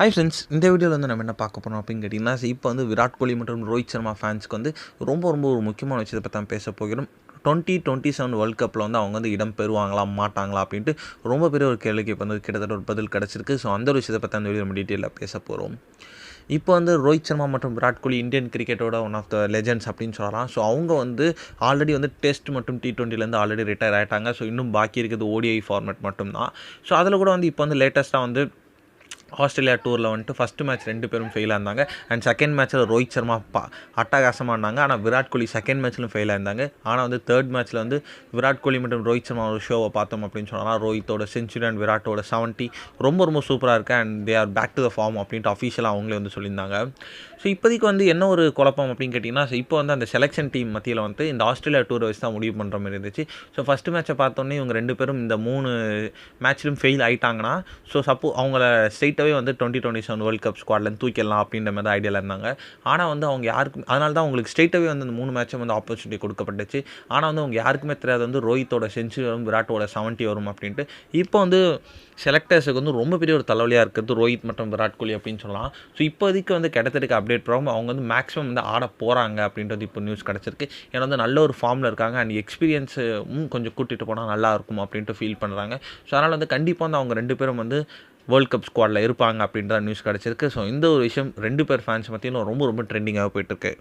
Hi friends, இந்த வீடியோவில் வந்து நம்ம என்ன பார்க்க போகிறோம் அப்படின்னு கேட்டிங்கன்னா, இப்போ வந்து விராட் கோலி மற்றும் ரோஹித் சர்மா ஃபேன்ஸ்க்கு வந்து ரொம்ப ஒரு முக்கியமான விஷயத்தை பற்றி தான் பேச போகிறோம். 2027 வேர்ல்ட் கப்பில் வந்து அவங்க வந்து இடம் பெறுவாங்களா மாட்டாங்களா அப்படின்ட்டு ரொம்ப பெரிய ஒரு கேள்விக்கு இப்போ வந்து கிட்டத்தட்ட ஒரு பதில் கிடச்சிருக்கு. ஸோ அந்த ஒரு விஷயத்தை பற்றி அந்த வீடியோ நம்ம டீட்டெயிலாக பேச போகிறோம். இப்போ வந்து ரோஹித் சர்மா மற்றும் விராட் கோலி இந்தியன் கிரிக்கெட்டோட ஒன் ஆஃப் த லெஜெண்ட்ஸ் அப்படின்னு சொல்லலாம். ஸோ அவங்க வந்து ஆல்ரெடி வந்து டெஸ்ட் மற்றும் T20லேருந்து ஆல்ரெடி ரிட்டையர் ஆகிட்டாங்க. ஸோ இன்னும் பாக்கி இருக்குது ODI ஃபார்மேட் மட்டும்தான். ஸோ அதில் கூட வந்து இப்போ வந்து லேட்டஸ்ட்டாக வந்து ஆஸ்திரேலியா டூரில் வந்துட்டு ஃபஸ்ட்டு மேட்ச் 2 பேரும் ஃபெயிலாக இருந்தாங்க. அண்ட் செகண்ட் மேட்ச்சில் ரோஹித் சர்மா அட்டகாசமாக இருந்தாங்க. ஆனால் விராட் கோலி செகண்ட் மேட்ச்லையும் ஃபெயிலாக இருந்தாங்க. ஆனால் வந்து தேர்ட் மேட்ச்சில் வந்து விராட் கோலி மற்றும் ரோஹித் சர்மா ஒரு ஷோவை பார்த்தோம் அப்படின்னு சொன்னால் ரோஹித்தோட செஞ்சுரி அண்ட் விராட்டோட 70 ரொம்ப சூப்பராக இருக்குது. And they are back to the form அப்படின்ட்டு அஃபீஷியலாக அவங்களே வந்து சொல்லியிருந்தாங்க. ஸோ இப்போதைக்கு வந்து என்ன ஒரு குழப்பம் அப்படின்னு கேட்டிங்கன்னா, இப்போ வந்து அந்த செலெக்ஷன் டீம் மத்தியில் வந்து இந்த ஆஸ்திரேலியா டூரை வச்சு தான் முடிவு பண்ணுற மாதிரி இருந்துச்சு. ஸோ ஃபஸ்ட்டு மேட்ச்சை பார்த்தோன்னே இவங்க 2 பேரும் இந்த 3 மேட்ச்லையும் ஃபெயில் ஆகிட்டாங்கன்னா, ஸோ அவங்கள ஸ்ட்ரெயிட்டாகவே வந்து 2027 வேர்ல்ட் கப் ஸ்குவாட்லேருந்து தூக்கிடலாம் அப்படின்ற மாதிரி ஐடியாவில் இருந்தாங்க. ஆனால் வந்து அவங்க யாருக்கும் அதனால தான் அவங்களுக்கு ஸ்ட்ரெயிட்டாகவே வந்து அந்த 3 மேட்சும் வந்து ஆப்பர்ச்சுனிட்டி கொடுக்கப்பட்டுச்சு. ஆனால் வந்து அவங்க யாருக்குமே தெரியாது வந்து ரோஹித்தோட செஞ்சுரி வரும், விராட்டோட 70 வரும் அப்படின்ட்டு. இப்போ வந்து செலக்டர்ஸுக்கு வந்து ரொம்ப பெரிய ஒரு தலைவலியாக இருக்கிறது ரோஹித் மற்றும் விராட் கோலி அப்படின்னு சொல்லலாம். ஸோ இப்போதைக்கு வந்து கிட்டத்தட்ட அப்டேட் ப்ராப்ளம் அவங்க வந்து மேக்ஸிமம் வந்து ஆட போகிறாங்க அப்படின்றது இப்போ நியூஸ் கிடச்சிருக்கு. ஏன்னா வந்து நல்ல ஒரு ஃபார்மில் இருக்காங்க. அண்ட் எக்ஸ்பீரியன்ஸும் கொஞ்சம் கூட்டிகிட்டு போனால் நல்லாயிருக்கும் அப்படின்ட்டு ஃபீல் பண்ணுறாங்க. ஸோ அதனால் வந்து கண்டிப்பாக வந்து அவங்க 2 பேரும் வந்து வேர்ல்ட் கப் ஸ்குவாடில் இருப்பாங்க அப்படின்ற நியூஸ் கிடச்சிருக்கு. ஸோ இந்த ஒரு விஷயம் 2 பேர் ஃபேன்ஸ் மத்தியில் ரொம்ப ட்ரெண்டிங்காக போயிட்டுருக்கு.